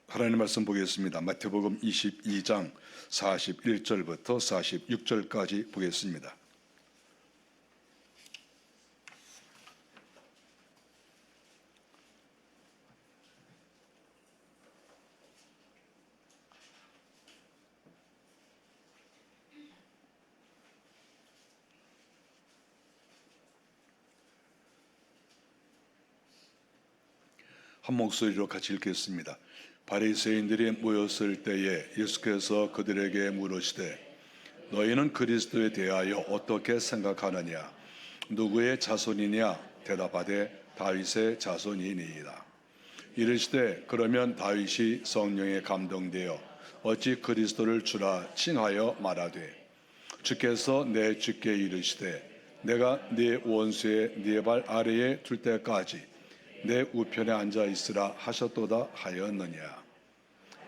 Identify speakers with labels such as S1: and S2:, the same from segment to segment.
S1: 하나님 말씀 보겠습니다. 마태복음 22장 41절부터 46절까지 보겠습니다. 한 목소리로 같이 읽겠습니다. 바리새인들이 모였을 때에 예수께서 그들에게 물으시되 너희는 그리스도에 대하여 어떻게 생각하느냐? 누구의 자손이냐? 대답하되 다윗의 자손이니이다. 이르시되 그러면 다윗이 성령에 감동되어 어찌 그리스도를 주라 칭하여 말하되 주께서 내 주께 이르시되 내가 네 원수의 네 발 아래에 둘 때까지 내 우편에 앉아 있으라 하셨도다 하였느냐?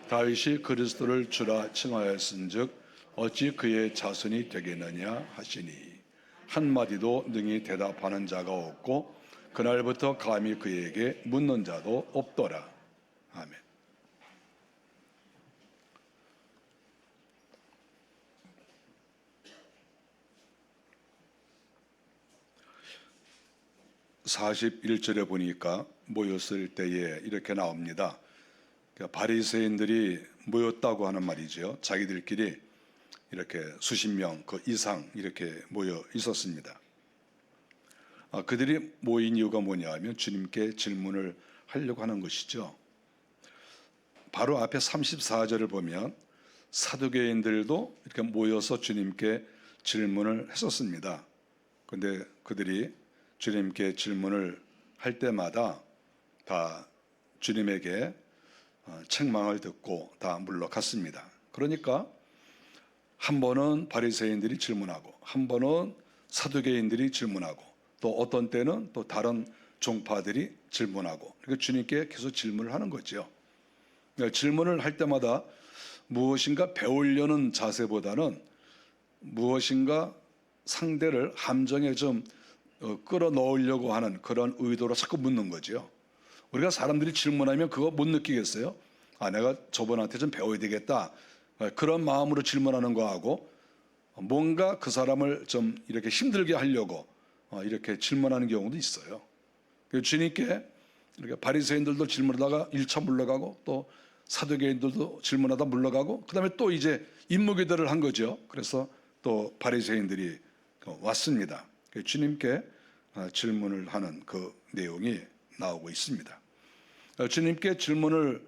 S1: 다윗이 그리스도를 주라 칭하였은즉 어찌 그의 자손이 되겠느냐 하시니 한마디도 능히 대답하는 자가 없고 그날부터 감히 그에게 묻는 자도 없더라. 아멘. (41절에) 보니까 모였을 때에 이렇게 나옵니다. 바리새인들이 모였다고 하는 말이죠. 자기들끼리 이렇게 수십 명 그 이상 이렇게 모여 있었습니다. 그들이 모인 이유가 뭐냐 하면 주님께 질문을 하려고 하는 것이죠. 바로 앞에 34절을 보면 사두개인들도 이렇게 모여서 주님께 질문을 했었습니다. 그런데 그들이 주님께 질문을 할 때마다 다 주님에게 책망을 듣고 다 물러갔습니다. 그러니까 한 번은 바리새인들이 질문하고 한 번은 사두개인들이 질문하고 또 어떤 때는 또 다른 종파들이 질문하고 그러니까 주님께 계속 질문을 하는 거죠. 그러니까 질문을 할 때마다 무엇인가 배우려는 자세보다는 무엇인가 상대를 함정에 좀 끌어넣으려고 하는 그런 의도로 자꾸 묻는 거죠. 우리가 사람들이 질문하면 그거 못 느끼겠어요? 내가 저분한테 좀 배워야 되겠다. 그런 마음으로 질문하는 거하고 뭔가 그 사람을 좀 이렇게 힘들게 하려고 이렇게 질문하는 경우도 있어요. 주님께 이렇게 바리새인들도 질문하다가 1차 물러가고 또 사두개인들도 질문하다 물러가고 그 다음에 또 이제 임무기들을 한 거죠. 그래서 또 바리새인들이 왔습니다. 주님께 질문을 하는 그 내용이 나오고 있습니다. 주님께 질문을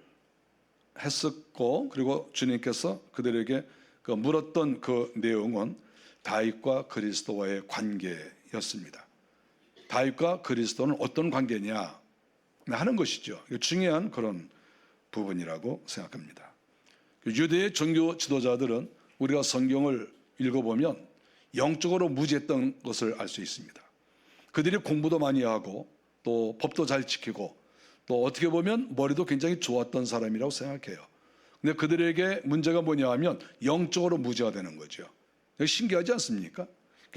S1: 했었고 그리고 주님께서 그들에게 물었던 그 내용은 다윗과 그리스도와의 관계였습니다. 다윗과 그리스도는 어떤 관계냐 하는 것이죠. 중요한 그런 부분이라고 생각합니다. 유대의 종교 지도자들은 우리가 성경을 읽어보면 영적으로 무지했던 것을 알 수 있습니다. 그들이 공부도 많이 하고 또 법도 잘 지키고 또 어떻게 보면 머리도 굉장히 좋았던 사람이라고 생각해요. 근데 그들에게 문제가 뭐냐 하면 영적으로 무지가 되는 거죠. 신기하지 않습니까?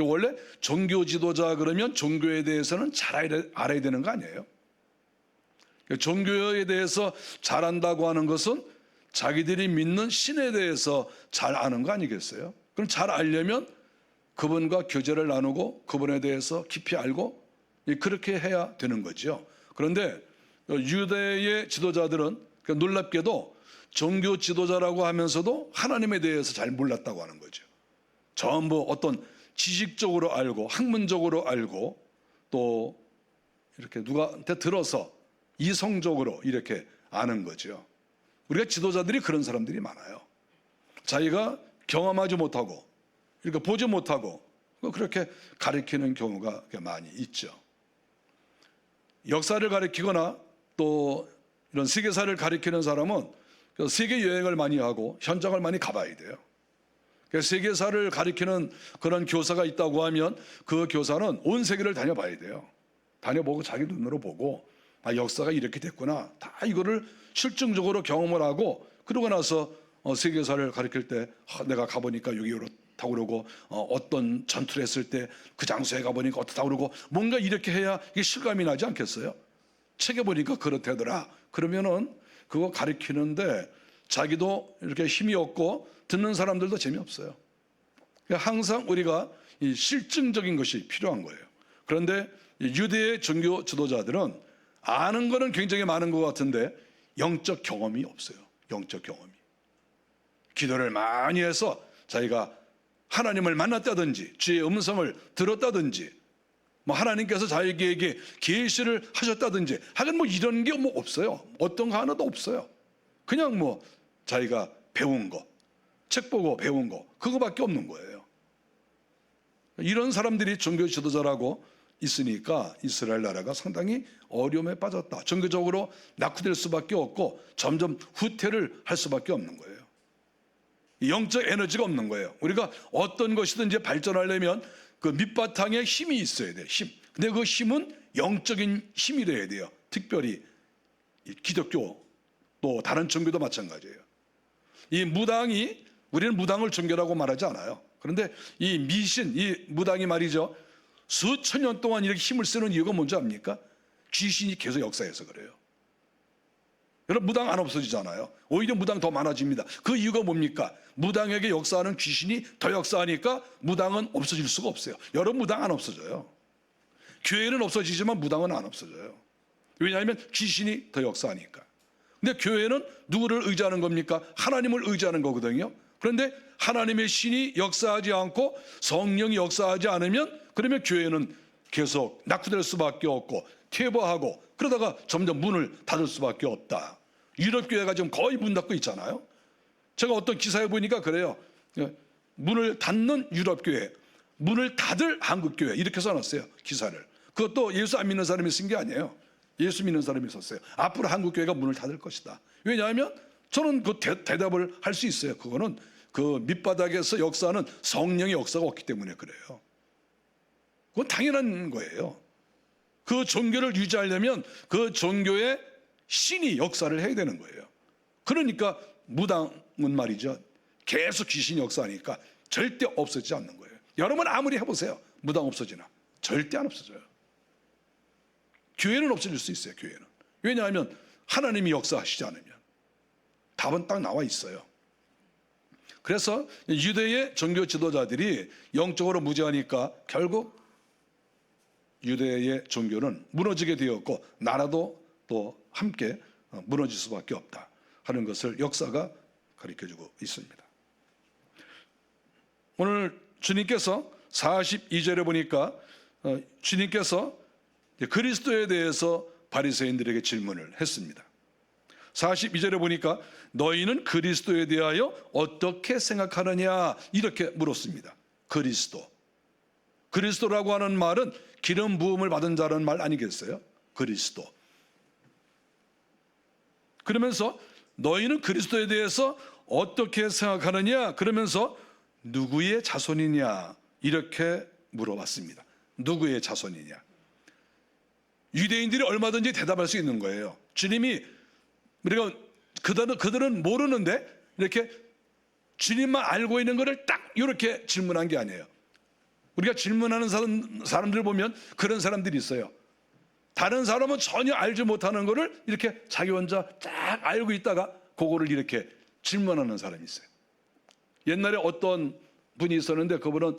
S1: 원래 종교 지도자 그러면 종교에 대해서는 잘 알아야 되는 거 아니에요? 종교에 대해서 잘 안다고 하는 것은 자기들이 믿는 신에 대해서 잘 아는 거 아니겠어요? 그럼 잘 알려면 그분과 교제를 나누고 그분에 대해서 깊이 알고 그렇게 해야 되는 거죠. 그런데 유대의 지도자들은 놀랍게도 종교 지도자라고 하면서도 하나님에 대해서 잘 몰랐다고 하는 거죠. 전부 어떤 지식적으로 알고 학문적으로 알고 또 이렇게 누구한테 들어서 이성적으로 이렇게 아는 거죠. 우리가 지도자들이 그런 사람들이 많아요. 자기가 경험하지 못하고 이렇게 보지 못하고 그렇게 가르치는 경우가 많이 있죠. 역사를 가르치거나 또 이런 세계사를 가르치는 사람은 세계 여행을 많이 하고 현장을 많이 가봐야 돼요. 세계사를 가르치는 그런 교사가 있다고 하면 그 교사는 온 세계를 다녀봐야 돼요. 다녀보고 자기 눈으로 보고 역사가 이렇게 됐구나. 다 이거를 실증적으로 경험을 하고 그러고 나서 세계사를 가르칠 때 내가 가보니까 여기 이렇다고 그러고 어떤 전투를 했을 때 그 장소에 가보니까 어떻다고 그러고 뭔가 이렇게 해야 이게 실감이 나지 않겠어요? 책에 보니까 그렇다더라. 그러면은 그거 가르치는데 자기도 이렇게 힘이 없고 듣는 사람들도 재미없어요. 그러니까 항상 우리가 이 실증적인 것이 필요한 거예요. 그런데 유대의 종교 지도자들은 아는 거는 굉장히 많은 것 같은데 영적 경험이 없어요. 영적 경험이. 기도를 많이 해서 자기가 하나님을 만났다든지 주의 음성을 들었다든지 뭐 하나님께서 자기에게 계시를 하셨다든지 하여간 뭐 이런 게 뭐 없어요. 어떤 거 하나도 없어요. 그냥 뭐 자기가 배운 거, 책 보고 배운 거 그거밖에 없는 거예요. 이런 사람들이 종교 지도자라고 있으니까 이스라엘 나라가 상당히 어려움에 빠졌다. 종교적으로 낙후될 수밖에 없고 점점 후퇴를 할 수밖에 없는 거예요. 영적 에너지가 없는 거예요. 우리가 어떤 것이든지 발전하려면 그 밑바탕에 힘이 있어야 돼요. 힘. 근데 그 힘은 영적인 힘이래야 돼요. 특별히 기독교 또 다른 종교도 마찬가지예요. 이 무당이 우리는 무당을 종교라고 말하지 않아요. 그런데 이 미신, 이 무당이 말이죠. 수천 년 동안 이렇게 힘을 쓰는 이유가 뭔지 압니까? 귀신이 계속 역사해서 그래요. 여러분 무당 안 없어지잖아요. 오히려 무당 더 많아집니다. 그 이유가 뭡니까? 무당에게 역사하는 귀신이 더 역사하니까 무당은 없어질 수가 없어요. 여러분 무당 안 없어져요. 교회는 없어지지만 무당은 안 없어져요. 왜냐하면 귀신이 더 역사하니까. 근데 교회는 누구를 의지하는 겁니까? 하나님을 의지하는 거거든요. 그런데 하나님의 신이 역사하지 않고 성령이 역사하지 않으면 그러면 교회는 계속 낙후될 수밖에 없고 퇴보하고 그러다가 점점 문을 닫을 수밖에 없다. 유럽 교회가 지금 거의 문 닫고 있잖아요. 제가 어떤 기사에 보니까 그래요. 문을 닫는 유럽 교회, 문을 닫을 한국 교회 이렇게 써놨어요. 기사를. 그것도 예수 안 믿는 사람이 쓴 게 아니에요. 예수 믿는 사람이 썼어요. 앞으로 한국 교회가 문을 닫을 것이다. 왜냐하면 저는 그 대답을 할 수 있어요. 그거는 그 밑바닥에서 역사하는 성령의 역사가 없기 때문에 그래요. 그건 당연한 거예요. 그 종교를 유지하려면 그 종교의 신이 역사를 해야 되는 거예요. 그러니까 무당은 말이죠. 계속 귀신이 역사하니까 절대 없어지지 않는 거예요. 여러분 아무리 해보세요. 무당 없어지나? 절대 안 없어져요. 교회는 없어질 수 있어요. 교회는. 왜냐하면 하나님이 역사하시지 않으면. 답은 딱 나와 있어요. 그래서 유대의 종교 지도자들이 영적으로 무지하니까 결국 유대의 종교는 무너지게 되었고 나라도 또 함께 무너질 수밖에 없다 하는 것을 역사가 가르쳐주고 있습니다. 오늘 주님께서 42절에 보니까 주님께서 그리스도에 대해서 바리새인들에게 질문을 했습니다. 42절에 보니까 너희는 그리스도에 대하여 어떻게 생각하느냐 이렇게 물었습니다. 그리스도라고 하는 말은 기름 부음을 받은 자라는 말 아니겠어요? 그리스도. 그러면서 너희는 그리스도에 대해서 어떻게 생각하느냐 그러면서 누구의 자손이냐 이렇게 물어봤습니다. 누구의 자손이냐. 유대인들이 얼마든지 대답할 수 있는 거예요. 주님이 우리가 그들은 모르는데 이렇게 주님만 알고 있는 것을 딱 이렇게 질문한 게 아니에요. 우리가 질문하는 사람들 보면 그런 사람들이 있어요. 다른 사람은 전혀 알지 못하는 것을 이렇게 자기 혼자 딱 알고 있다가 그거를 이렇게 질문하는 사람이 있어요. 옛날에 어떤 분이 있었는데 그분은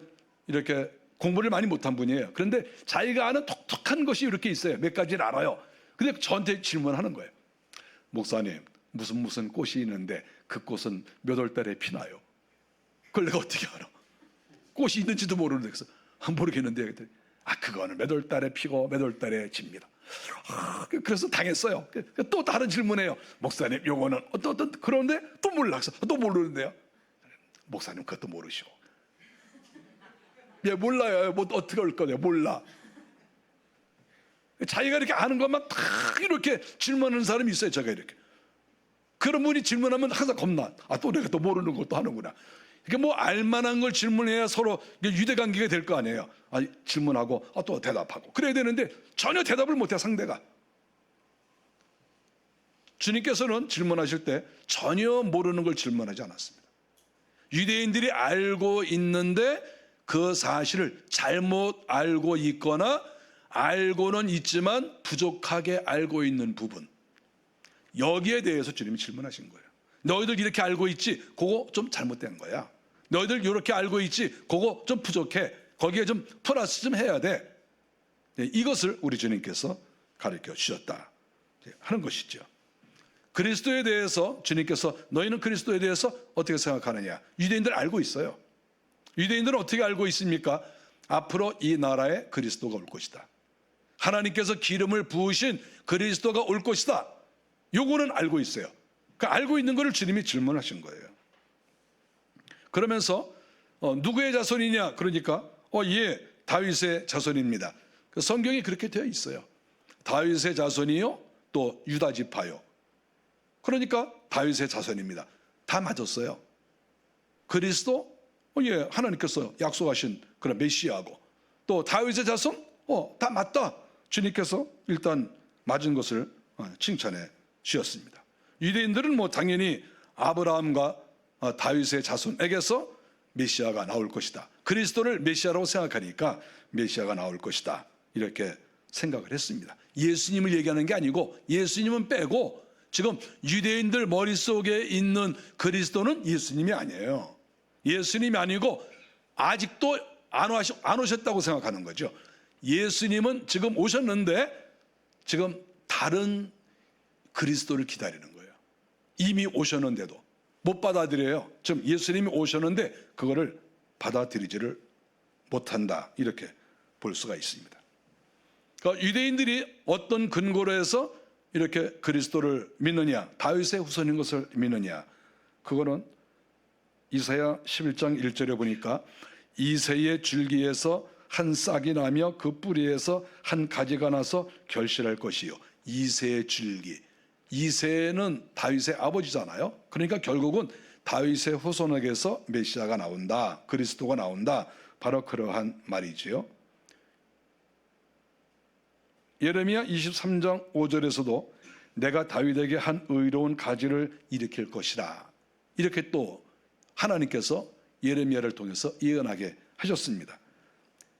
S1: 이렇게 공부를 많이 못한 분이에요. 그런데 자기가 아는 독특한 것이 이렇게 있어요. 몇 가지를 알아요. 근데 저한테 질문하는 거예요. 목사님, 무슨 꽃이 있는데 그 꽃은 몇 월 달에 피나요? 그걸 내가 어떻게 알아? 꽃이 있는지도 모르는데 그래서 모르겠는데 그거는 몇 월 달에 피고 몇 월 달에 집니다. 그래서 당했어요. 또 다른 질문해요. 목사님, 요거는 어떤 그런데 또 몰라. 또 모르는데요. 목사님 그것도 모르시오. 예, 몰라요. 뭐 어떻게 할 거냐? 몰라. 자기가 이렇게 아는 것만 다 이렇게 질문하는 사람이 있어요. 제가 이렇게. 그런 분이 질문하면 항상 겁나. 또 내가 또 모르는 것도 하는구나. 이게 뭐 알만한 걸 질문해야 서로 유대관계가 될 거 아니에요. 질문하고 또 대답하고 그래야 되는데 전혀 대답을 못해 상대가. 주님께서는 질문하실 때 전혀 모르는 걸 질문하지 않았습니다. 유대인들이 알고 있는데 그 사실을 잘못 알고 있거나 알고는 있지만 부족하게 알고 있는 부분, 여기에 대해서 주님이 질문하신 거예요. 너희들 이렇게 알고 있지? 그거 좀 잘못된 거야. 너희들 이렇게 알고 있지? 그거 좀 부족해. 거기에 좀 플러스 좀 해야 돼. 이것을 우리 주님께서 가르쳐 주셨다 하는 것이죠. 그리스도에 대해서 주님께서 너희는 그리스도에 대해서 어떻게 생각하느냐? 유대인들 알고 있어요. 유대인들은 어떻게 알고 있습니까? 앞으로 이 나라에 그리스도가 올 것이다. 하나님께서 기름을 부으신 그리스도가 올 것이다. 요거는 알고 있어요. 그 알고 있는 것을 주님이 질문하신 거예요. 그러면서 누구의 자손이냐? 그러니까 예, 다윗의 자손입니다. 그 성경이 그렇게 되어 있어요. 다윗의 자손이요, 또 유다 지파요. 그러니까 다윗의 자손입니다. 다 맞았어요. 그리스도, 예, 하나님께서 약속하신 그런 메시아고, 또 다윗의 자손, 다 맞다. 주님께서 일단 맞은 것을 칭찬해 주셨습니다. 유대인들은 당연히 아브라함과 다윗의 자손에게서 메시아가 나올 것이다. 그리스도를 메시아라고 생각하니까 메시아가 나올 것이다. 이렇게 생각을 했습니다. 예수님을 얘기하는 게 아니고, 예수님은 빼고 지금 유대인들 머릿속에 있는 그리스도는 예수님이 아니에요. 예수님이 아니고 아직도 안 오셨다고 생각하는 거죠. 예수님은 지금 오셨는데 지금 다른 그리스도를 기다리는 거예요. 이미 오셨는데도 못 받아들여요. 지금 예수님이 오셨는데 그거를 받아들이지를 못한다. 이렇게 볼 수가 있습니다. 그러니까 유대인들이 어떤 근거로 해서 이렇게 그리스도를 믿느냐, 다윗의 후손인 것을 믿느냐, 그거는 이사야 11장 1절에 보니까 이새의 줄기에서 한 싹이 나며 그 뿌리에서 한 가지가 나서 결실할 것이요. 이새의 줄기, 이새는 다윗의 아버지잖아요. 그러니까 결국은 다윗의 후손에게서 메시아가 나온다, 그리스도가 나온다, 바로 그러한 말이지요. 예레미야 23장 5절에서도 내가 다윗에게 한 의로운 가지를 일으킬 것이라, 이렇게 또 하나님께서 예레미야를 통해서 예언하게 하셨습니다.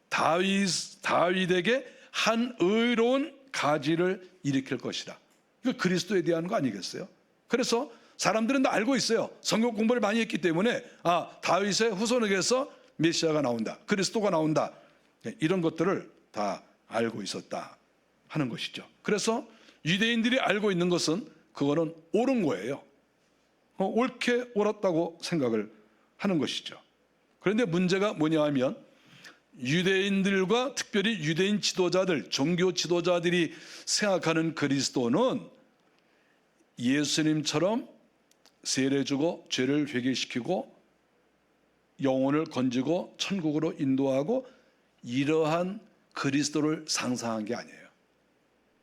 S1: 다윗에게 한 의로운 가지를 일으킬 것이라. 이거 그리스도에 대한 거 아니겠어요? 그래서 사람들은 다 알고 있어요. 성경 공부를 많이 했기 때문에 다윗의 후손에게서 메시아가 나온다, 그리스도가 나온다, 이런 것들을 다 알고 있었다 하는 것이죠. 그래서 유대인들이 알고 있는 것은 그거는 옳은 거예요. 옳게 옳았다고 생각을 하는 것이죠. 그런데 문제가 뭐냐 하면 유대인들과 특별히 유대인 지도자들, 종교 지도자들이 생각하는 그리스도는 예수님처럼 세례주고 죄를 회개시키고 영혼을 건지고 천국으로 인도하고 이러한 그리스도를 상상한 게 아니에요.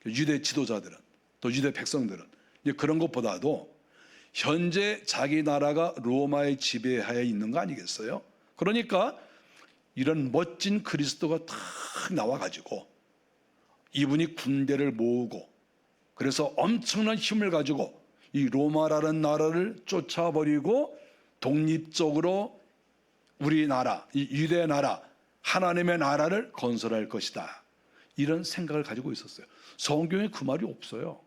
S1: 유대 지도자들은, 또 유대 백성들은 그런 것보다도 현재 자기 나라가 로마의 지배하에 있는 거 아니겠어요? 그러니까 이런 멋진 그리스도가 탁 나와가지고 이분이 군대를 모으고 그래서 엄청난 힘을 가지고 이 로마라는 나라를 쫓아버리고 독립적으로 우리나라, 이 유대 나라, 하나님의 나라를 건설할 것이다, 이런 생각을 가지고 있었어요. 성경에 그 말이 없어요.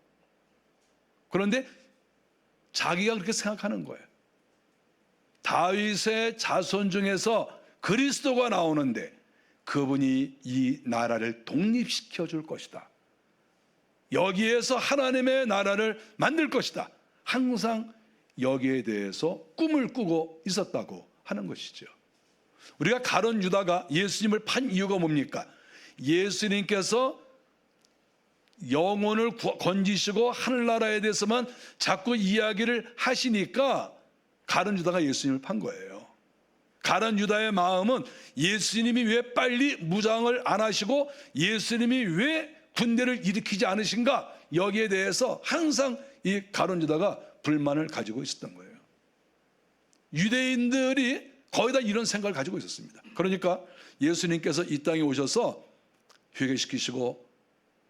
S1: 그런데 자기가 그렇게 생각하는 거예요. 다윗의 자손 중에서 그리스도가 나오는데 그분이 이 나라를 독립시켜 줄 것이다, 여기에서 하나님의 나라를 만들 것이다, 항상 여기에 대해서 꿈을 꾸고 있었다고 하는 것이죠. 우리가 가룟 유다가 예수님을 판 이유가 뭡니까? 예수님께서 영혼을 건지시고 하늘나라에 대해서만 자꾸 이야기를 하시니까 가룟 유다가 예수님을 판 거예요. 가룟 유다의 마음은 예수님이 왜 빨리 무장을 안 하시고 예수님이 왜 군대를 일으키지 않으신가, 여기에 대해서 항상 이 가룟 유다가 불만을 가지고 있었던 거예요. 유대인들이 거의 다 이런 생각을 가지고 있었습니다. 그러니까 예수님께서 이 땅에 오셔서 회개시키시고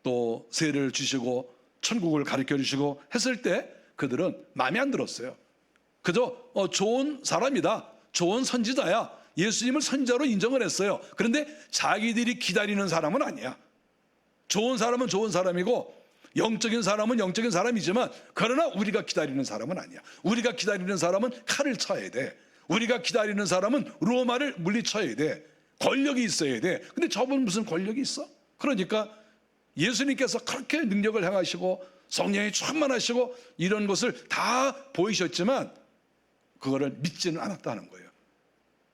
S1: 또 세례를 주시고 천국을 가르쳐 주시고 했을 때 그들은 마음에 안 들었어요. 그저 좋은 사람이다, 좋은 선지자야, 예수님을 선지자로 인정을 했어요. 그런데 자기들이 기다리는 사람은 아니야. 좋은 사람은 좋은 사람이고 영적인 사람은 영적인 사람이지만 그러나 우리가 기다리는 사람은 아니야. 우리가 기다리는 사람은 칼을 쳐야 돼. 우리가 기다리는 사람은 로마를 물리쳐야 돼. 권력이 있어야 돼. 근데 저분 무슨 권력이 있어? 그러니까 예수님께서 그렇게 능력을 행하시고 성령이 충만하시고 이런 것을 다 보이셨지만 그거를 믿지는 않았다는 거예요.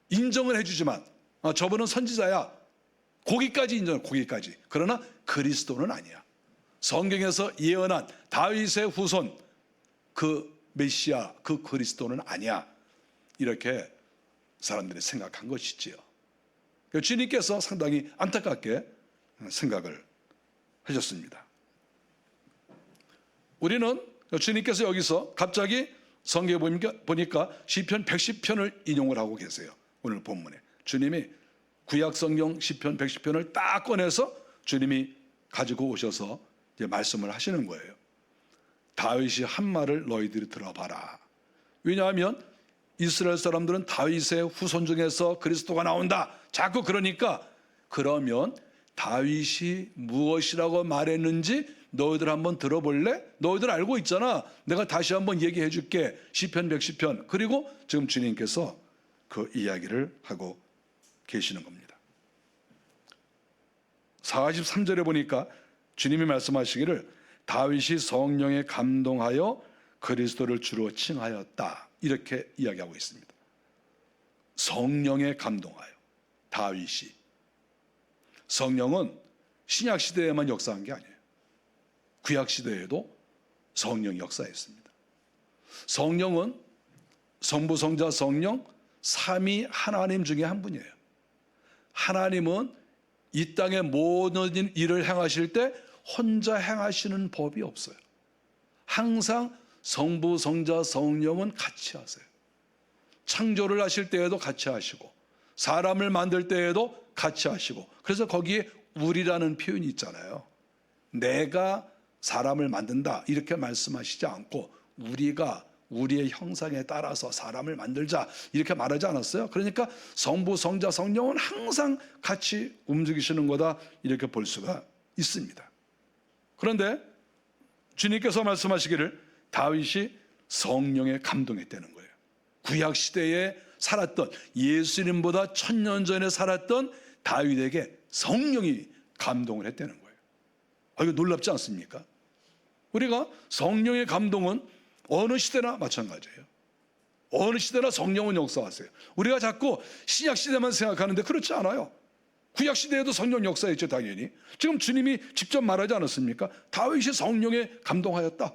S1: 인정을 해주지만 저분은 선지자야. 거기까지 인정해. 거기까지. 그러나 그리스도는 아니야. 성경에서 예언한 다윗의 후손 그 메시아 그 그리스도는 아니야. 이렇게 사람들이 생각한 것이지요. 주님께서 상당히 안타깝게 생각을 하셨습니다. 우리는 주님께서 여기서 갑자기 성경에 보니까 시편 110편을 인용을 하고 계세요. 오늘 본문에 주님이 구약 성경 시편 110편을 딱 꺼내서 주님이 가지고 오셔서 이제 말씀을 하시는 거예요. 다윗이 한 말을 너희들이 들어봐라. 왜냐하면 이스라엘 사람들은 다윗의 후손 중에서 그리스도가 나온다. 자꾸 그러니까 그러면 다윗이 무엇이라고 말했는지 너희들 한번 들어볼래? 너희들 알고 있잖아. 내가 다시 한번 얘기해 줄게. 시편 110편. 그리고 지금 주님께서 그 이야기를 하고 계시는 겁니다. 43절에 보니까 주님이 말씀하시기를 다윗이 성령에 감동하여 그리스도를 주로 칭하였다. 이렇게 이야기하고 있습니다. 성령에 감동하여 다윗이. 성령은 신약 시대에만 역사한 게 아니에요. 구약 시대에도 성령이 역사했습니다. 성령은 성부, 성자, 성령 삼위 하나님 중에 한 분이에요. 하나님은 이 땅의 모든 일을 행하실 때 혼자 행하시는 법이 없어요. 항상 성부, 성자, 성령은 같이 하세요. 창조를 하실 때에도 같이 하시고 사람을 만들 때에도 같이 하시고 그래서 거기에 우리라는 표현이 있잖아요. 내가 사람을 만든다 이렇게 말씀하시지 않고 우리가 우리의 형상에 따라서 사람을 만들자 이렇게 말하지 않았어요? 그러니까 성부, 성자, 성령은 항상 같이 움직이시는 거다 이렇게 볼 수가 있습니다. 그런데 주님께서 말씀하시기를 다윗이 성령에 감동했다는 거예요. 구약 시대에 살았던 예수님보다 1000년 전에 살았던 다윗에게 성령이 감동을 했다는 거예요. 이거 놀랍지 않습니까? 우리가 성령의 감동은 어느 시대나 마찬가지예요. 어느 시대나 성령은 역사하세요. 우리가 자꾸 신약 시대만 생각하는데 그렇지 않아요. 구약 시대에도 성령 역사했죠, 당연히. 지금 주님이 직접 말하지 않았습니까? 다윗이 성령에 감동하였다.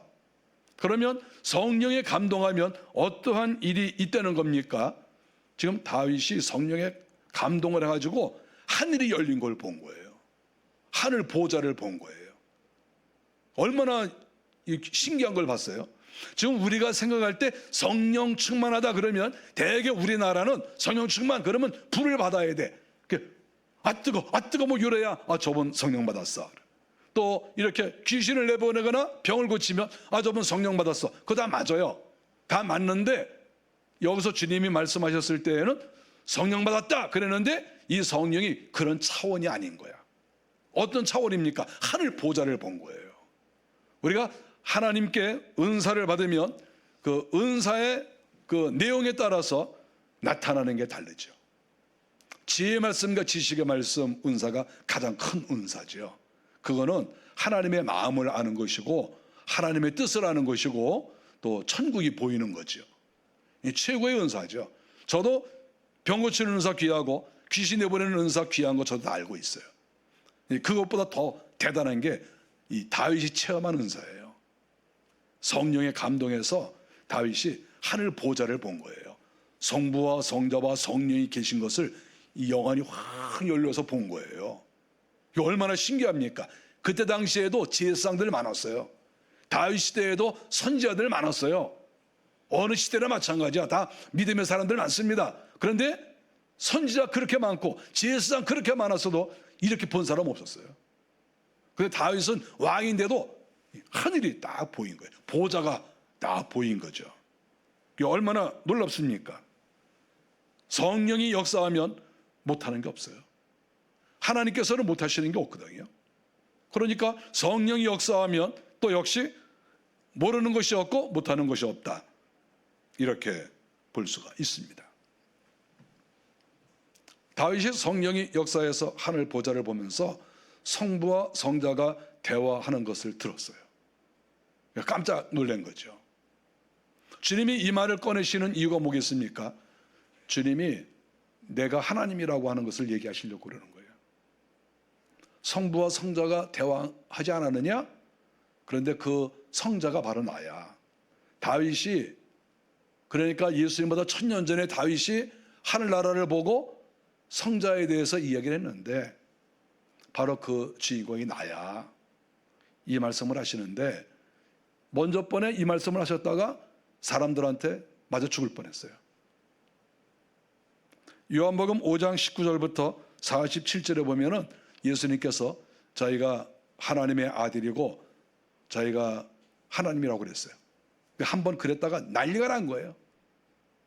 S1: 그러면 성령에 감동하면 어떠한 일이 있다는 겁니까? 지금 다윗이 성령에 감동을 해가지고 하늘이 열린 걸 본 거예요. 하늘 보좌를 본 거예요. 얼마나 신기한 걸 봤어요. 지금 우리가 생각할 때 성령 충만하다 그러면 대개 우리나라는 성령 충만 그러면 불을 받아야 돼. 뜨거 뭐 이래야 저분 성령 받았어. 또 이렇게 귀신을 내보내거나 병을 고치면 저분 성령 받았어. 그거 다 맞아요. 다 맞는데 여기서 주님이 말씀하셨을 때에는 성령 받았다 그랬는데 이 성령이 그런 차원이 아닌 거야. 어떤 차원입니까? 하늘 보좌를 본 거예요. 우리가 하나님께 은사를 받으면 그 은사의 그 내용에 따라서 나타나는 게 다르죠. 지혜의 말씀과 지식의 말씀 은사가 가장 큰 은사죠. 그거는 하나님의 마음을 아는 것이고 하나님의 뜻을 아는 것이고 또 천국이 보이는 거죠. 이 최고의 은사죠. 저도 병 고치는 은사 귀하고 귀신 내보내는 은사 귀한 거 저도 다 알고 있어요. 그것보다 더 대단한 게 이 다윗이 체험한 은사예요. 성령에 감동해서 다윗이 하늘 보좌를 본 거예요. 성부와 성자와 성령이 계신 것을 이 영안이 확 열려서 본 거예요. 이게 얼마나 신기합니까? 그때 당시에도 제사장들 많았어요. 다윗 시대에도 선지자들 많았어요. 어느 시대나 마찬가지야. 다 믿음의 사람들 많습니다. 그런데 선지자 그렇게 많고 제사장 그렇게 많았어도 이렇게 본 사람 없었어요. 근데 다윗은 왕인데도 하늘이 딱 보인 거예요. 보좌가 딱 보인 거죠. 이게 얼마나 놀랍습니까? 성령이 역사하면 못하는 게 없어요. 하나님께서는 못하시는 게 없거든요. 그러니까 성령이 역사하면 또 역시 모르는 것이 없고 못하는 것이 없다, 이렇게 볼 수가 있습니다. 다윗이 성령이 역사에서 하늘 보좌를 보면서 성부와 성자가 대화하는 것을 들었어요. 깜짝 놀란 거죠. 주님이 이 말을 꺼내시는 이유가 뭐겠습니까? 주님이 내가 하나님이라고 하는 것을 얘기하시려고 그러는 거예요. 성부와 성자가 대화하지 않았느냐? 그런데 그 성자가 바로 나야. 다윗이, 그러니까 예수님보다 1000년 전에 다윗이 하늘나라를 보고 성자에 대해서 이야기를 했는데 바로 그 주인공이 나야, 이 말씀을 하시는데, 먼저 번에 이 말씀을 하셨다가 사람들한테 맞아 죽을 뻔했어요. 요한복음 5장 19절부터 47절에 보면은 예수님께서 저희가 하나님의 아들이고 저희가 하나님이라고 그랬어요. 한번 그랬다가 난리가 난 거예요.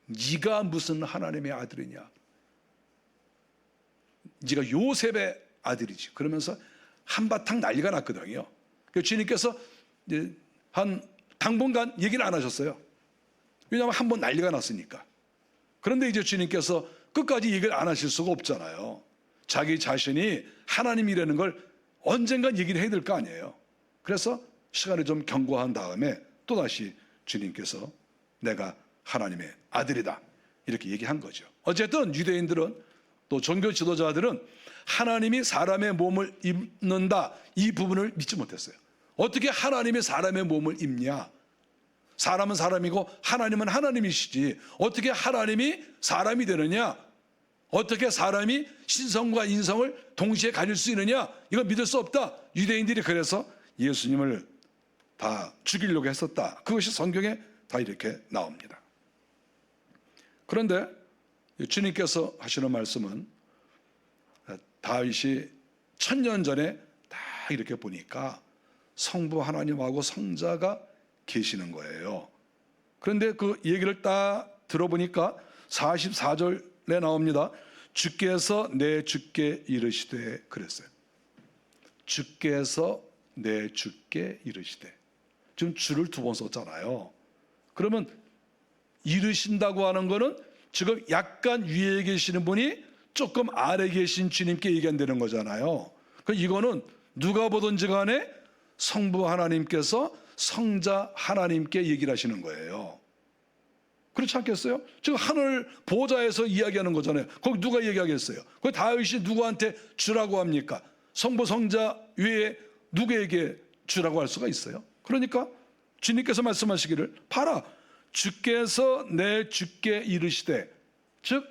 S1: 네가 무슨 하나님의 아들이냐, 네가 요셉의 아들이지, 그러면서 한바탕 난리가 났거든요. 그래서 주님께서 한 당분간 얘기를 안 하셨어요. 왜냐하면 한번 난리가 났으니까. 그런데 이제 주님께서 끝까지 얘기를 안 하실 수가 없잖아요. 자기 자신이 하나님이라는 걸 언젠간 얘기를 해야 될 거 아니에요. 그래서 시간을 좀 경고한 다음에 또다시 주님께서 내가 하나님의 아들이다, 이렇게 얘기한 거죠. 어쨌든 유대인들은, 또 종교 지도자들은 하나님이 사람의 몸을 입는다, 이 부분을 믿지 못했어요. 어떻게 하나님이 사람의 몸을 입냐? 사람은 사람이고 하나님은 하나님이시지 어떻게 하나님이 사람이 되느냐? 어떻게 사람이 신성과 인성을 동시에 가질 수 있느냐? 이거 믿을 수 없다. 유대인들이 그래서 예수님을 다 죽이려고 했었다. 그것이 성경에 다 이렇게 나옵니다. 그런데 주님께서 하시는 말씀은 다윗이 1000년 전에 다 이렇게 보니까 성부 하나님하고 성자가 계시는 거예요. 그런데 그 얘기를 딱 들어보니까 44절에 나옵니다. 주께서 내 주께 이르시되, 그랬어요. 주께서 내 주께 이르시되. 지금 주를 2번 썼잖아요. 그러면 이르신다고 하는 거는 지금 약간 위에 계시는 분이 조금 아래 계신 주님께 얘기한다는 거잖아요. 이거는 누가 보든지 간에 성부 하나님께서 성자 하나님께 얘기를 하시는 거예요. 그렇지 않겠어요? 지금 하늘 보좌에서 이야기하는 거잖아요. 거기 누가 얘기하겠어요? 거기 다윗이 누구한테 주라고 합니까? 성부 성자 외에 누구에게 주라고 할 수가 있어요? 그러니까 주님께서 말씀하시기를, 봐라, 주께서 내 주께 이르시되, 즉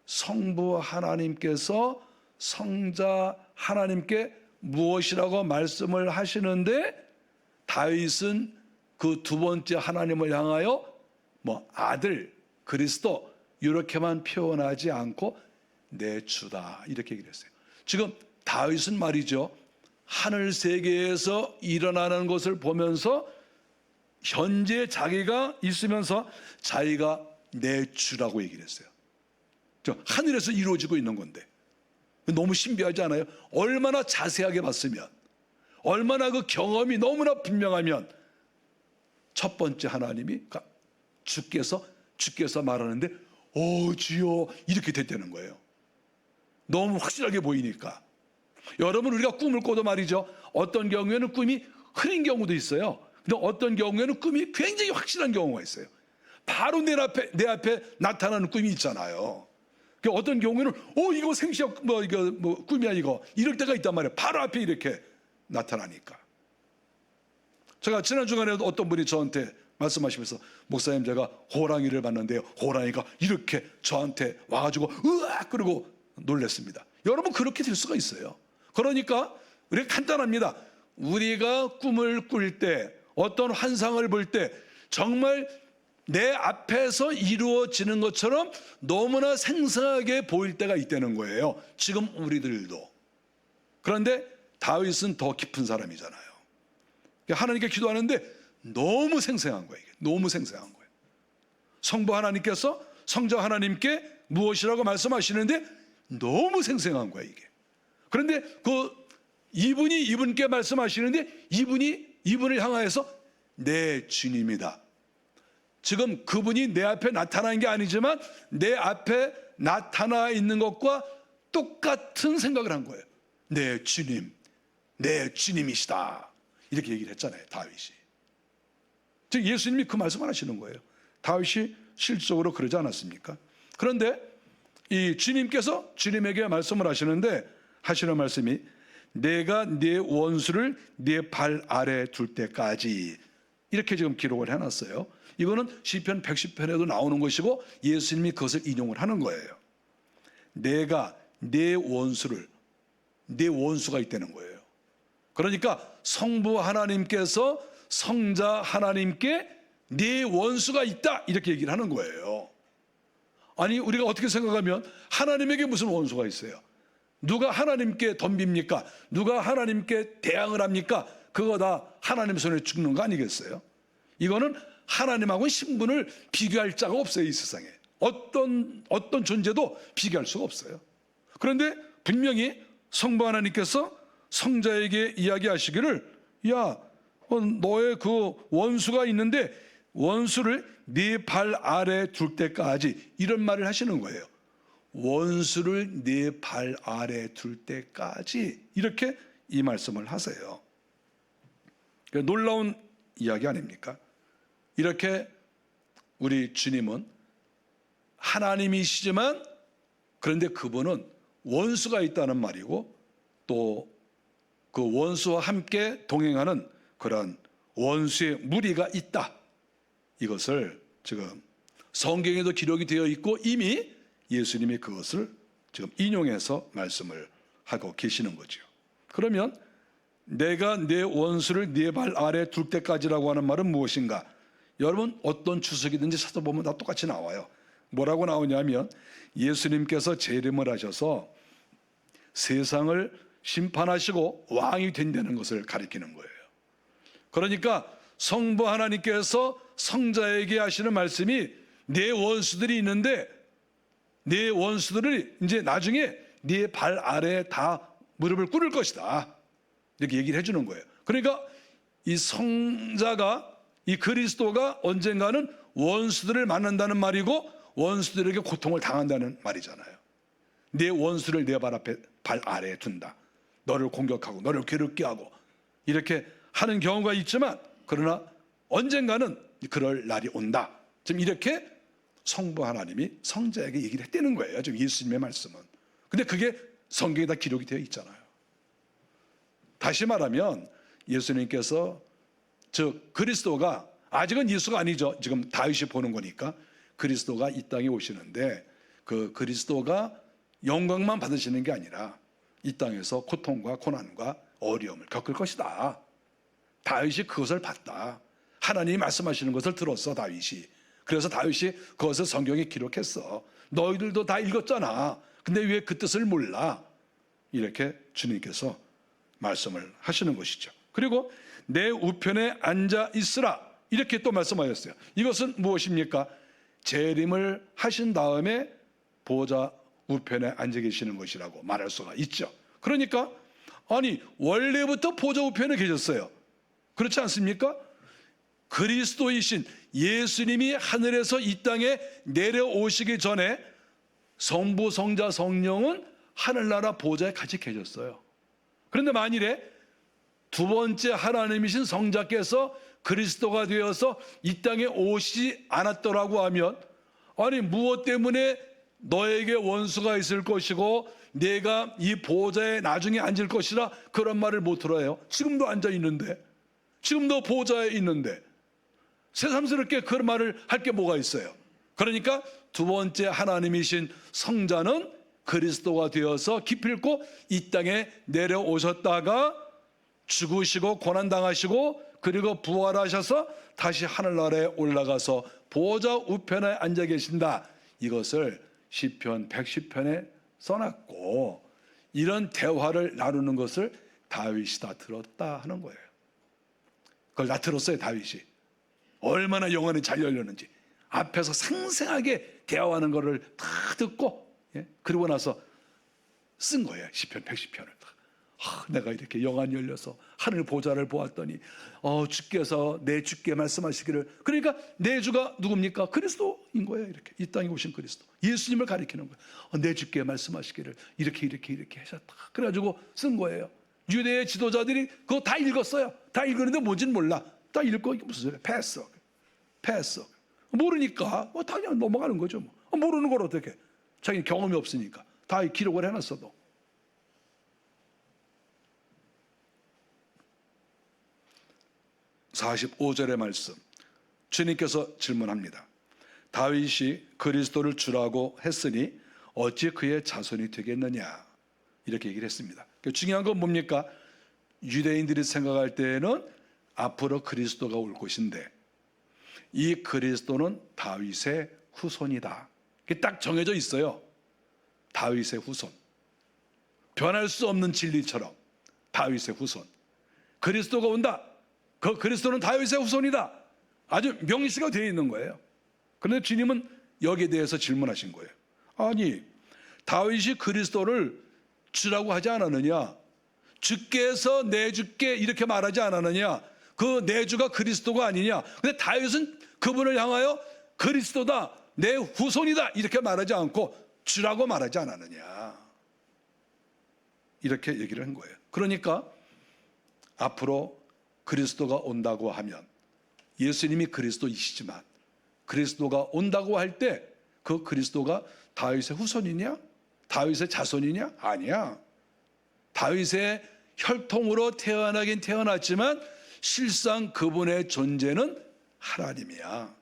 S1: 성부 하나님께서 성자 하나님께 무엇이라고 말씀을 하시는데, 다윗은 그 2번째 하나님을 향하여 아들, 그리스도 이렇게만 표현하지 않고 내 주다, 이렇게 얘기를 했어요. 지금 다윗은 말이죠, 하늘 세계에서 일어나는 것을 보면서 현재 자기가 있으면서 자기가 내 주라고 얘기를 했어요. 하늘에서 이루어지고 있는 건데 너무 신비하지 않아요? 얼마나 자세하게 봤으면, 얼마나 그 경험이 너무나 분명하면 첫 번째 하나님이 주께서 말하는데 주여, 이렇게 됐다는 거예요. 너무 확실하게 보이니까. 여러분, 우리가 꿈을 꿔도 말이죠, 어떤 경우에는 꿈이 흐린 경우도 있어요. 근데 어떤 경우에는 꿈이 굉장히 확실한 경우가 있어요. 바로 내 앞에 나타나는 꿈이 있잖아요. 어떤 경우에는 이거 생시적 꿈이야 이거, 이럴 때가 있단 말이에요. 바로 앞에 이렇게 나타나니까. 제가 지난 주간에도 어떤 분이 저한테 말씀하시면서, 목사님 제가 호랑이를 봤는데요, 호랑이가 이렇게 저한테 와가지고 으악 그러고 놀랐습니다. 여러분, 그렇게 될 수가 있어요. 그러니까 우리가 간단합니다. 우리가 꿈을 꿀 때, 어떤 환상을 볼 때 정말 내 앞에서 이루어지는 것처럼 너무나 생생하게 보일 때가 있다는 거예요. 지금 우리들도. 그런데 다윗은 더 깊은 사람이잖아요. 하나님께 기도하는데 너무 생생한 거예요. 이게 너무 생생한 거예요. 성부 하나님께서 성자 하나님께 무엇이라고 말씀하시는데 너무 생생한 거예요, 이게. 그런데 이분이 이분께 말씀하시는데 이분이 이분을 향하여서 내 주님이다. 지금 그분이 내 앞에 나타난 게 아니지만 내 앞에 나타나 있는 것과 똑같은 생각을 한 거예요. 내 주님, 내 주님이시다. 이렇게 얘기를 했잖아요, 다윗이. 즉 예수님이 그 말씀을 하시는 거예요. 다윗이 실질적으로 그러지 않았습니까? 그런데 이 주님께서 주님에게 말씀을 하시는데 하시는 말씀이 내가 네 원수를 네 발 아래 둘 때까지, 이렇게 지금 기록을 해놨어요. 이거는 시편 110편에도 나오는 것이고 예수님이 그것을 인용을 하는 거예요. 내가 네 원수를, 네 원수가 있다는 거예요. 그러니까 성부 하나님께서 성자 하나님께 네 원수가 있다, 이렇게 얘기를 하는 거예요. 아니 우리가 어떻게 생각하면 하나님에게 무슨 원수가 있어요? 누가 하나님께 덤빕니까? 누가 하나님께 대항을 합니까? 그거 다 하나님 손에 죽는 거 아니겠어요? 이거는 하나님하고 신분을 비교할 자가 없어요. 이 세상에 어떤 존재도 비교할 수가 없어요. 그런데 분명히 성부 하나님께서 성자에게 이야기하시기를 야, 너의 그 원수가 있는데 원수를 네 발 아래 둘 때까지, 이런 말을 하시는 거예요. 원수를 네 발 아래 둘 때까지, 이렇게 이 말씀을 하세요. 놀라운 이야기 아닙니까? 이렇게 우리 주님은 하나님이시지만 그런데 그분은 원수가 있다는 말이고 또 그 원수와 함께 동행하는 그런 원수의 무리가 있다. 이것을 지금 성경에도 기록이 되어 있고 이미 예수님이 그것을 지금 인용해서 말씀을 하고 계시는 거죠. 그러면 내가 내 원수를 네 발 아래 둘 때까지라고 하는 말은 무엇인가? 여러분 어떤 주석이든지 찾아보면 다 똑같이 나와요. 뭐라고 나오냐면 예수님께서 재림을 하셔서 세상을 심판하시고 왕이 된다는 것을 가리키는 거예요. 그러니까 성부 하나님께서 성자에게 하시는 말씀이 내 원수들이 있는데 내 원수들을 이제 나중에 네 발 아래에 다 무릎을 꿇을 것이다, 이렇게 얘기를 해주는 거예요. 그러니까 이 성자가, 이 그리스도가 언젠가는 원수들을 만난다는 말이고 원수들에게 고통을 당한다는 말이잖아요. 내 원수를 내 발 아래에 둔다. 너를 공격하고 너를 괴롭게 하고 이렇게 하는 경우가 있지만 그러나 언젠가는 그럴 날이 온다. 지금 이렇게 성부 하나님이 성자에게 얘기를 했다는 거예요. 지금 예수님의 말씀은. 근데 그게 성경에 다 기록이 되어 있잖아요. 다시 말하면 예수님께서 즉 그리스도가, 아직은 예수가 아니죠. 지금 다윗이 보는 거니까 그리스도가 이 땅에 오시는데 그 그리스도가 영광만 받으시는 게 아니라 이 땅에서 고통과 고난과 어려움을 겪을 것이다. 다윗이 그것을 봤다. 하나님이 말씀하시는 것을 들었어, 다윗이. 그래서 다윗이 그것을 성경에 기록했어. 너희들도 다 읽었잖아. 근데 왜 그 뜻을 몰라? 이렇게 주님께서 말씀을 하시는 것이죠. 그리고 내 우편에 앉아 있으라, 이렇게 또 말씀하셨어요. 이것은 무엇입니까? 재림을 하신 다음에 보좌 우편에 앉아 계시는 것이라고 말할 수가 있죠. 그러니까 아니 원래부터 보좌 우편에 계셨어요. 그렇지 않습니까? 그리스도이신 예수님이 하늘에서 이 땅에 내려오시기 전에 성부, 성자, 성령은 하늘나라 보좌에 같이 계셨어요. 그런데 만일에 두 번째 하나님이신 성자께서 그리스도가 되어서 이 땅에 오시지 않았더라고 하면 아니 무엇 때문에 너에게 원수가 있을 것이고 내가 이 보좌에 나중에 앉을 것이라 그런 말을 못 들어요. 지금도 앉아 있는데, 지금도 보좌에 있는데 새삼스럽게 그런 말을 할 게 뭐가 있어요? 그러니까 두 번째 하나님이신 성자는 그리스도가 되어서 기필코 이 땅에 내려오셨다가 죽으시고 고난당하시고 그리고 부활하셔서 다시 하늘나라에 올라가서 보좌 우편에 앉아 계신다. 이것을 시편 110편에 써놨고 이런 대화를 나누는 것을 다윗이 다 들었다 하는 거예요. 그걸 다 들었어요. 다윗이 얼마나 영혼이 잘 열렸는지 앞에서 생생하게 대화하는 것을 다 듣고 그리고 나서 쓴 거예요. 시편 110편을.
S2: 내가 이렇게 영안이 열려서 하늘 보좌를 보았더니 주께서 내 주께 말씀하시기를, 그러니까 내 주가 누굽니까? 그리스도인 거예요. 이렇게 이 땅에 오신 그리스도, 예수님을 가리키는 거예요. 내 주께 말씀하시기를 이렇게 하셨다. 그래가지고 쓴 거예요. 유대의 지도자들이 그거 다 읽었어요. 다 읽었는데 뭔지는 몰라. 다 읽고 이게 무슨 소리야? 패스. 모르니까 당연히 넘어가는 거죠. 모르는 걸 어떻게? 자기 경험이 없으니까. 다 기록을 해놨어도. (45절의) 말씀, 주님께서 질문합니다. 다윗이 그리스도를 주라고 했으니 어찌 그의 자손이 되겠느냐, 이렇게 얘기를 했습니다. 중요한 건 뭡니까? 유대인들이 생각할 때에는 앞으로 그리스도가 올 것인데 이 그리스도는 다윗의 후손이다. 이게 딱 정해져 있어요. 다윗의 후손, 변할 수 없는 진리처럼 다윗의 후손, 그리스도가 온다. 그 그리스도는 다윗의 후손이다. 아주 명시가 되어 있는 거예요. 그런데 주님은 여기에 대해서 질문하신 거예요. 아니, 다윗이 그리스도를 주라고 하지 않았느냐? 주께서 내 주께 이렇게 말하지 않았느냐? 그 내 주가 그리스도가 아니냐? 근데 다윗은 그분을 향하여 그리스도다, 내 후손이다 이렇게 말하지 않고 주라고 말하지 않았느냐? 이렇게 얘기를 한 거예요. 그러니까 앞으로 그리스도가 온다고 하면, 예수님이 그리스도이시지만 그리스도가 온다고 할 때 그 그리스도가 다윗의 후손이냐? 다윗의 자손이냐? 아니야. 다윗의 혈통으로 태어나긴 태어났지만 실상 그분의 존재는 하나님이야.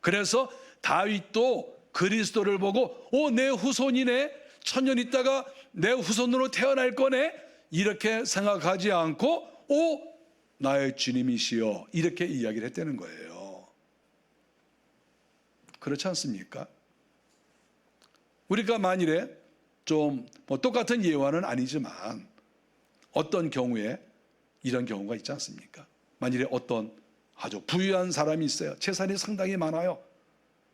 S2: 그래서 다윗도 그리스도를 보고 내 후손이네, 천년 있다가 내 후손으로 태어날 거네, 이렇게 생각하지 않고 나의 주님이시여 이렇게 이야기를 했다는 거예요. 그렇지 않습니까? 우리가 만일에 좀 똑같은 예화는 아니지만 어떤 경우에 이런 경우가 있지 않습니까? 만일에 어떤 아주 부유한 사람이 있어요. 재산이 상당히 많아요.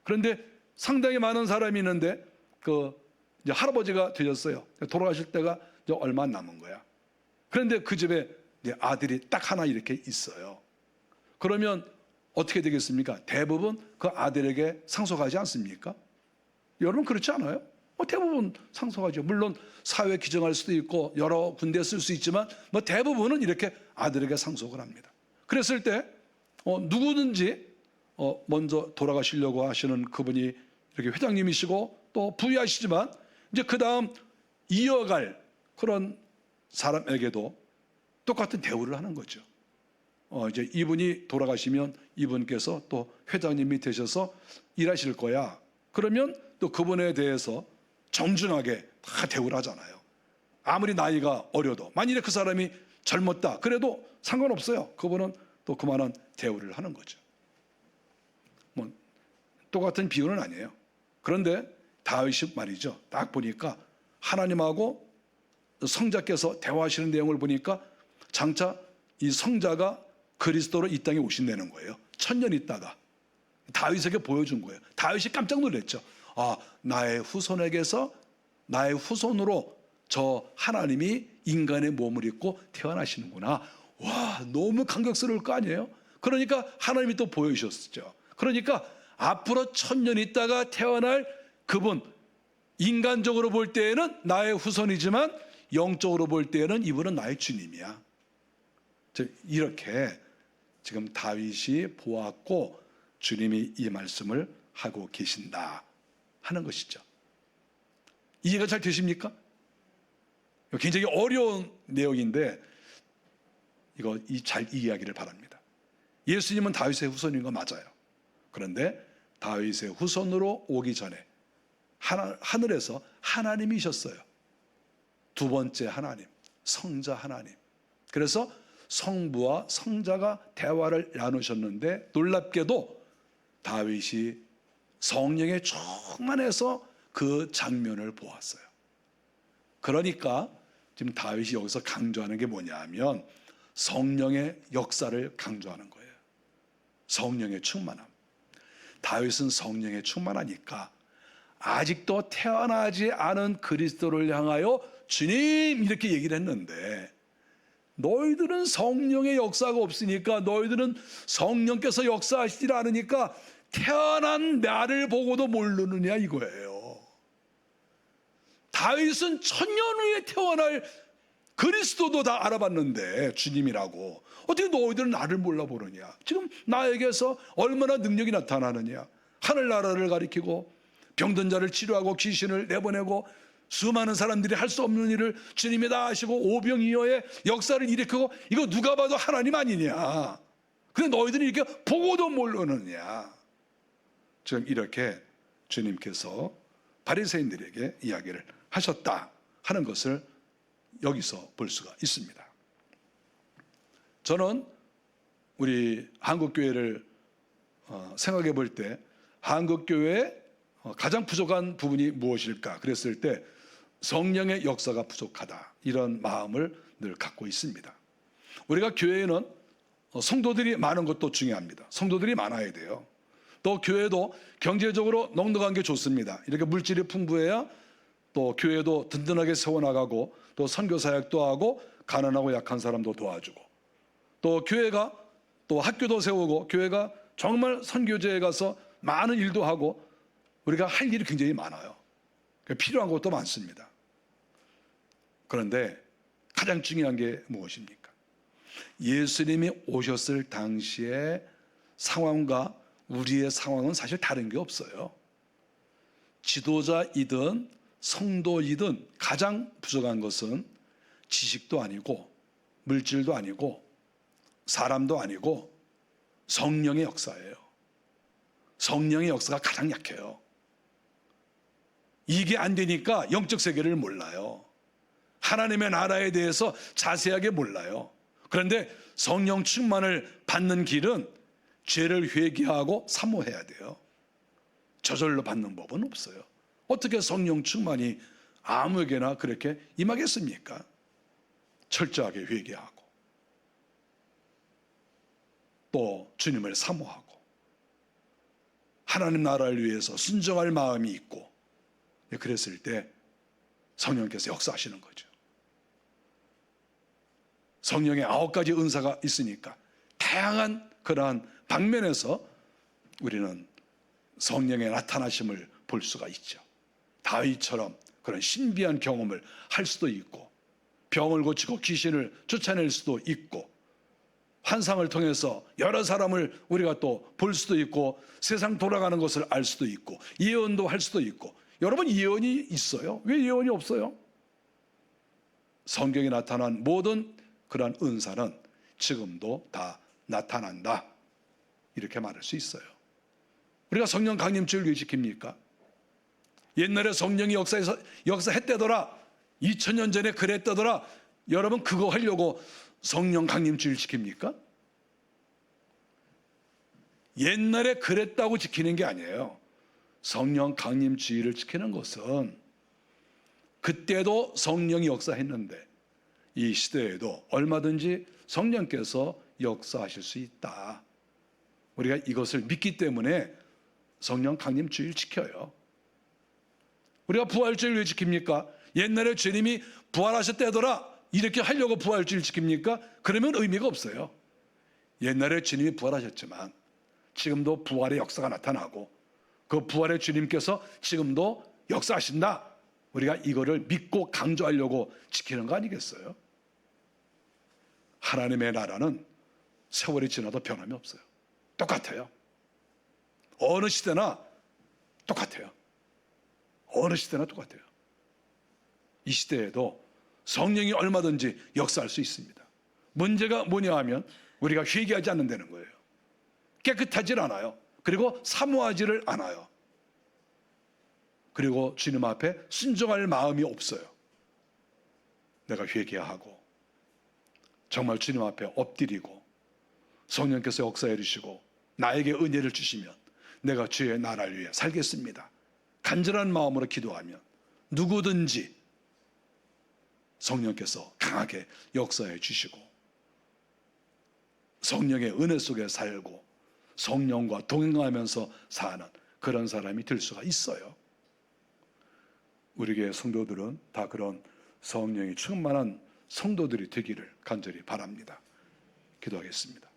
S2: 그런데 상당히 많은 사람이 있는데 이제 할아버지가 되셨어요. 돌아가실 때가 이제 얼마 안 남은 거야. 그런데 그 집에 이제 아들이 딱 하나 이렇게 있어요. 그러면 어떻게 되겠습니까? 대부분 그 아들에게 상속하지 않습니까? 여러분 그렇지 않아요? 대부분 상속하죠. 물론 사회 규정할 수도 있고 여러 군데 쓸 수 있지만 대부분은 이렇게 아들에게 상속을 합니다. 그랬을 때 누구든지 먼저 돌아가시려고 하시는 그분이 이렇게 회장님이시고 또 부유하시지만 이제 그 다음 이어갈 그런 사람에게도 똑같은 대우를 하는 거죠. 이제 이분이 돌아가시면 이분께서 또 회장님이 되셔서 일하실 거야. 그러면 또 그분에 대해서 정중하게 다 대우를 하잖아요. 아무리 나이가 어려도, 만일에 그 사람이 젊었다 그래도 상관없어요. 그분은 또 그만한 대우를 하는 거죠. 똑같은 비유는 아니에요. 그런데 다윗이 말이죠, 딱 보니까 하나님하고 성자께서 대화하시는 내용을 보니까 장차 이 성자가 그리스도로 이 땅에 오신다는 거예요. 천년 있다가 다윗에게 보여준 거예요. 다윗이 깜짝 놀랐죠. 나의 후손에게서, 나의 후손으로 저 하나님이 인간의 몸을 입고 태어나시는구나. 와, 너무 감격스러울 거 아니에요? 그러니까 하나님이 또 보여주셨죠. 그러니까 앞으로 천년 있다가 태어날 그분, 인간적으로 볼 때에는 나의 후손이지만 영적으로 볼 때에는 이분은 나의 주님이야. 이렇게 지금 다윗이 보았고 주님이 이 말씀을 하고 계신다 하는 것이죠. 이해가 잘 되십니까? 굉장히 어려운 내용인데 이거 잘 이해하기를 바랍니다. 예수님은 다윗의 후손인 거 맞아요. 그런데 다윗의 후손으로 오기 전에 하늘에서 하나님이셨어요. 두 번째 하나님, 성자 하나님. 그래서 성부와 성자가 대화를 나누셨는데 놀랍게도 다윗이 성령에 충만해서 그 장면을 보았어요. 그러니까 지금 다윗이 여기서 강조하는 게 뭐냐 하면 성령의 역사를 강조하는 거예요. 성령의 충만함. 다윗은 성령에 충만하니까 아직도 태어나지 않은 그리스도를 향하여 주님 이렇게 얘기를 했는데 너희들은 성령의 역사가 없으니까, 너희들은 성령께서 역사하시지 않으니까 태어난 나를 보고도 모르느냐 이거예요. 다윗은 천년 후에 태어날 그리스도도 다 알아봤는데 주님이라고 어떻게 너희들은 나를 몰라보느냐. 지금 나에게서 얼마나 능력이 나타나느냐. 하늘나라를 가리키고 병든 자를 치료하고 귀신을 내보내고 수많은 사람들이 할 수 없는 일을 주님이 다 하시고 오병이어의 역사를 일으키고, 이거 누가 봐도 하나님 아니냐. 근데 너희들이 이렇게 보고도 모르느냐. 지금 이렇게 주님께서 바리새인들에게 이야기를 하셨다 하는 것을 여기서 볼 수가 있습니다. 저는 우리 한국교회를 생각해 볼 때 한국교회의 가장 부족한 부분이 무엇일까 그랬을 때 성령의 역사가 부족하다, 이런 마음을 늘 갖고 있습니다. 우리가 교회에는 성도들이 많은 것도 중요합니다. 성도들이 많아야 돼요. 또 교회도 경제적으로 넉넉한 게 좋습니다. 이렇게 물질이 풍부해야 또 교회도 든든하게 세워나가고 또 선교 사역도 하고 가난하고 약한 사람도 도와주고, 또 교회가 또 학교도 세우고 교회가 정말 선교제에 가서 많은 일도 하고 우리가 할 일이 굉장히 많아요. 필요한 것도 많습니다. 그런데 가장 중요한 게 무엇입니까? 예수님이 오셨을 당시의 상황과 우리의 상황은 사실 다른 게 없어요. 지도자이든 성도이든 가장 부족한 것은 지식도 아니고 물질도 아니고 사람도 아니고 성령의 역사예요. 성령의 역사가 가장 약해요. 이게 안 되니까 영적 세계를 몰라요. 하나님의 나라에 대해서 자세하게 몰라요. 그런데 성령 충만을 받는 길은 죄를 회개하고 사모해야 돼요. 저절로 받는 법은 없어요. 어떻게 성령 충만이 아무에게나 그렇게 임하겠습니까? 철저하게 회개하고 또 주님을 사모하고 하나님 나라를 위해서 순종할 마음이 있고, 그랬을 때 성령께서 역사하시는 거죠. 성령의 9가지 은사가 있으니까 다양한 그러한 방면에서 우리는 성령의 나타나심을 볼 수가 있죠. 다윗처럼 그런 신비한 경험을 할 수도 있고, 병을 고치고 귀신을 쫓아낼 수도 있고, 환상을 통해서 여러 사람을 우리가 또 볼 수도 있고, 세상 돌아가는 것을 알 수도 있고, 예언도 할 수도 있고. 여러분, 예언이 있어요? 왜 예언이 없어요? 성경에 나타난 모든 그러한 은사는 지금도 다 나타난다, 이렇게 말할 수 있어요. 우리가 성령 강림주일 왜 지킵니까? 옛날에 성령이 역사했대더라, 2000년 전에 그랬다더라. 여러분, 그거 하려고 성령 강림주일 지킵니까? 옛날에 그랬다고 지키는 게 아니에요. 성령 강림주일을 지키는 것은 그때도 성령이 역사했는데 이 시대에도 얼마든지 성령께서 역사하실 수 있다. 우리가 이것을 믿기 때문에 성령 강림주일 지켜요. 우리가 부활주일 왜 지킵니까? 옛날에 주님이 부활하셨다더라, 이렇게 하려고 부활주일 지킵니까? 그러면 의미가 없어요. 옛날에 주님이 부활하셨지만 지금도 부활의 역사가 나타나고 그 부활의 주님께서 지금도 역사하신다. 우리가 이거를 믿고 강조하려고 지키는 거 아니겠어요? 하나님의 나라는 세월이 지나도 변함이 없어요. 똑같아요. 어느 시대나 똑같아요. 어느 시대나 똑같아요. 이 시대에도 성령이 얼마든지 역사할 수 있습니다. 문제가 뭐냐 하면 우리가 회개하지 않는다는 거예요. 깨끗하질 않아요. 그리고 사모하지를 않아요. 그리고 주님 앞에 순종할 마음이 없어요. 내가 회개하고 정말 주님 앞에 엎드리고 성령께서 역사해 주시고 나에게 은혜를 주시면 내가 주의 나라를 위해 살겠습니다, 간절한 마음으로 기도하면 누구든지 성령께서 강하게 역사해 주시고 성령의 은혜 속에 살고 성령과 동행하면서 사는 그런 사람이 될 수가 있어요. 우리 교회 성도들은 다 그런 성령이 충만한 성도들이 되기를 간절히 바랍니다. 기도하겠습니다.